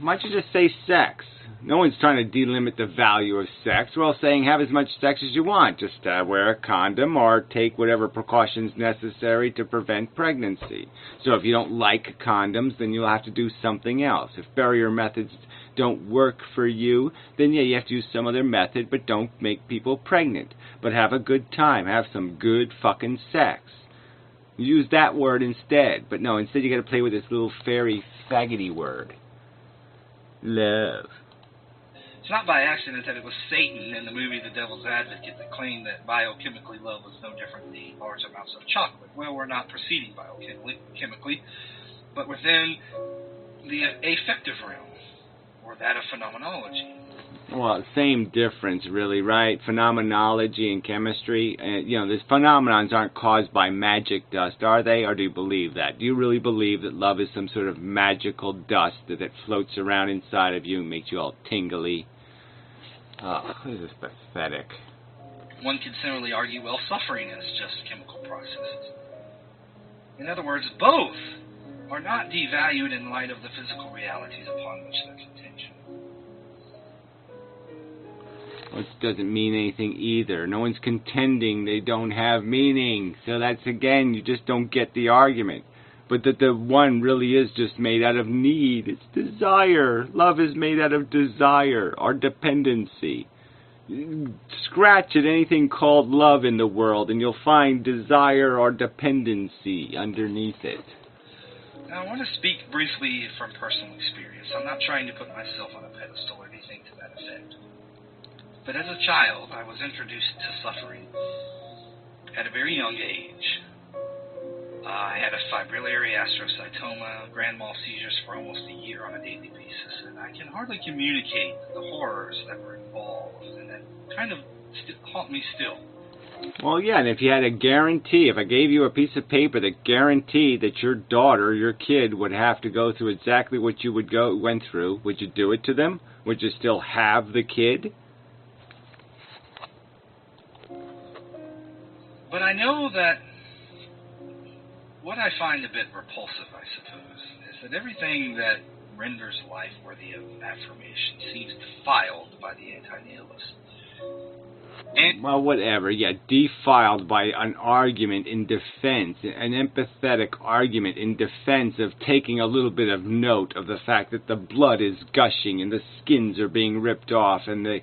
Why don't you just say sex? No one's trying to delimit the value of sex. We're all saying have as much sex as you want. Just wear a condom or take whatever precautions necessary to prevent pregnancy. So if you don't like condoms, then you'll have to do something else. If barrier methods don't work for you, then yeah, you have to use some other method, but don't make people pregnant. But have a good time. Have some good fucking sex. Use that word instead. But no, instead you got to play with this little fairy faggoty word. Love. It's not by accident that it was Satan in the movie The Devil's Advocate that claimed that biochemically love was no different than large amounts of chocolate. Well, we're not proceeding biochemically, but within the affective realm, or that of phenomenology. Well, same difference, really, right? Phenomenology and chemistry. These phenomenons aren't caused by magic dust, are they? Or do you believe that? Do you really believe that love is some sort of magical dust that floats around inside of you and makes you all tingly? Oh, this is pathetic. One could similarly argue, well, suffering is just chemical processes. In other words, both are not devalued in light of the physical realities upon which they're contingent. Which doesn't mean anything either. No one's contending they don't have meaning. So that's, again, you just don't get the argument. But that the one really is just made out of need. It's desire. Love is made out of desire or dependency. Scratch at anything called love in the world and you'll find desire or dependency underneath it. Now, I want to speak briefly from personal experience. I'm not trying to put myself on a pedestal or anything to that effect. But as a child, I was introduced to suffering at a very young age. I had a fibrillary astrocytoma, grand mal seizures for almost a year on a daily basis, and I can hardly communicate the horrors that were involved, and that kind of haunt me still. Well, yeah, and if you had a guarantee, if I gave you a piece of paper that guaranteed that your daughter, your kid, would have to go through exactly what you went through, would you do it to them? Would you still have the kid? I know that what I find a bit repulsive, I suppose, is that everything that renders life worthy of affirmation seems defiled by the anti-nihilist. And well, whatever, yeah, defiled by an argument in defense, an empathetic argument in defense of taking a little bit of note of the fact that the blood is gushing and the skins are being ripped off and the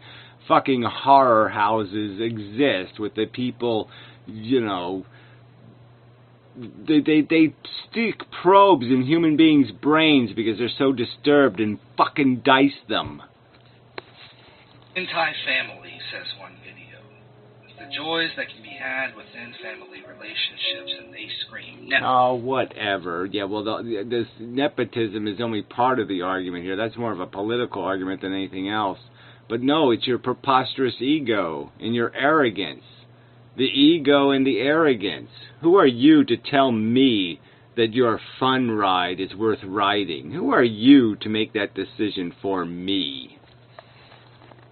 fucking horror houses exist with the people, you know, they stick probes in human beings' brains because they're so disturbed and fucking dice them. Anti-family, says one video. The joys that can be had within family relationships, and they scream no. Oh, whatever. Yeah, well, this nepotism is only part of the argument here. That's more of a political argument than anything else. But no, it's your preposterous ego and your arrogance. The ego and the arrogance. Who are you to tell me that your fun ride is worth riding? Who are you to make that decision for me?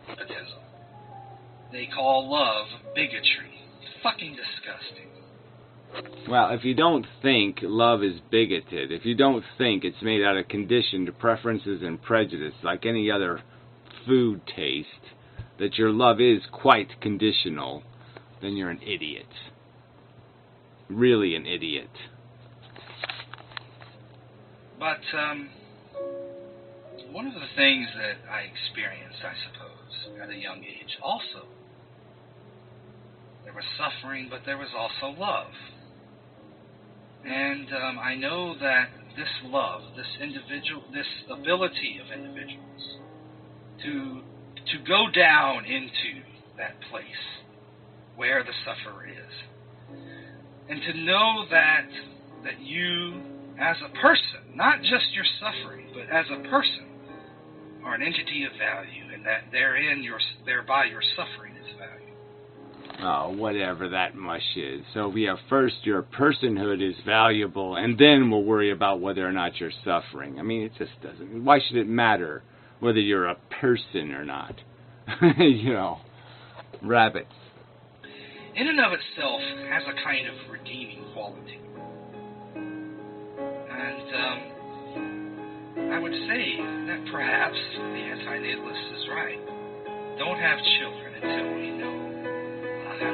Nepotism. They call love bigotry. Fucking disgusting. Well, if you don't think love is bigoted, if you don't think it's made out of conditioned preferences and prejudice like any other food taste, that your love is quite conditional, then you're an idiot. Really an idiot. But, one of the things that I experienced, I suppose, at a young age also, there was suffering, but there was also love. And I know that this love, this ability of individuals to go down into that place where the sufferer is, and to know that you, as a person, not just your suffering, but as a person, are an entity of value, and that thereby your suffering is value. Oh, whatever that mush is. So, yeah, first your personhood is valuable, and then we'll worry about whether or not you're suffering. I mean, it just doesn't. Why should it matter whether you're a person or not? You know, rabbits. In and of itself has a kind of redeeming quality. And I would say that perhaps the anti-natalist is right. Don't have children until we know how to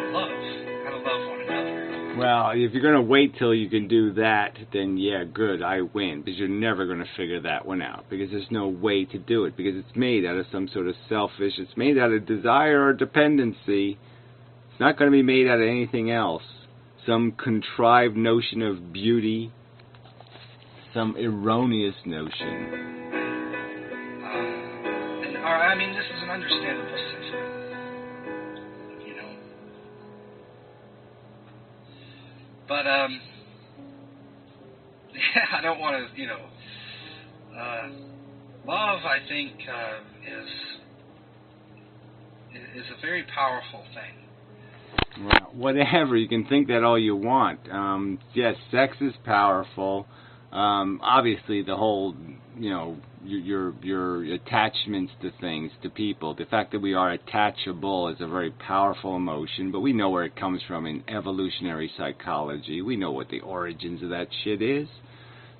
love one another. Well, if you're going to wait till you can do that, then yeah, good, I win. Because you're never going to figure that one out. Because there's no way to do it. Because it's made out of some sort of selfish, it's made out of desire or dependency. It's not going to be made out of anything else. Some contrived notion of beauty. Some erroneous notion. I mean, this is an understandable sentiment, you know. But, yeah, I don't want to, you know, love, I think, is a very powerful thing. Well, whatever, you can think that all you want. Yes, sex is powerful. Obviously, the whole, you know, your attachments to things, to people, the fact that we are attachable is a very powerful emotion, but we know where it comes from in evolutionary psychology. We know what the origins of that shit is.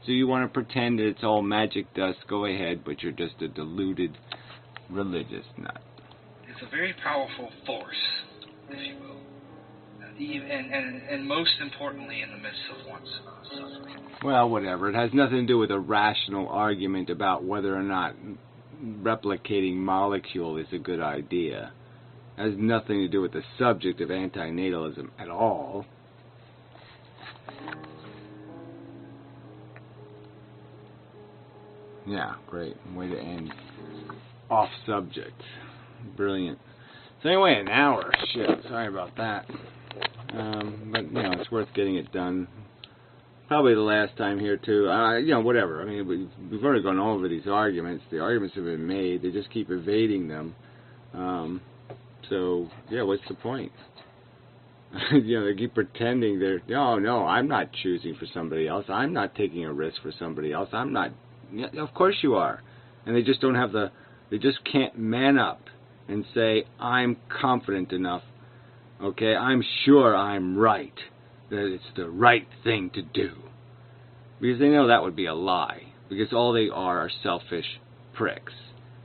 So you want to pretend that it's all magic dust, go ahead, but you're just a deluded religious nut. It's a very powerful force, if you will. And most importantly, in the midst of one's suffering. Well, whatever. It has nothing to do with a rational argument about whether or not replicating molecule is a good idea. It has nothing to do with the subject of antinatalism at all. Yeah, great. Way to end. Off subject. Brilliant. So anyway, an hour. Shit, sorry about that. But, you know, it's worth getting it done. Probably the last time here, too. You know, whatever. I mean, we've already gone over these arguments. The arguments have been made. They just keep evading them. So, yeah, what's the point? You know, they keep pretending they're, no, I'm not choosing for somebody else. I'm not taking a risk for somebody else. I'm not. Yeah, of course you are. And they just don't have they just can't man up and say, I'm confident enough Okay, I'm sure I'm right, that it's the right thing to do. Because they know that would be a lie. Because all they are selfish pricks.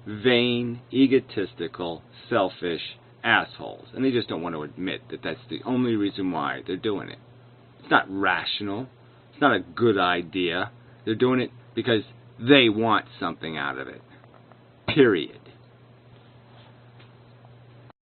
Vain, egotistical, selfish assholes. And they just don't want to admit that that's the only reason why they're doing it. It's not rational. It's not a good idea. They're doing it because they want something out of it. Period.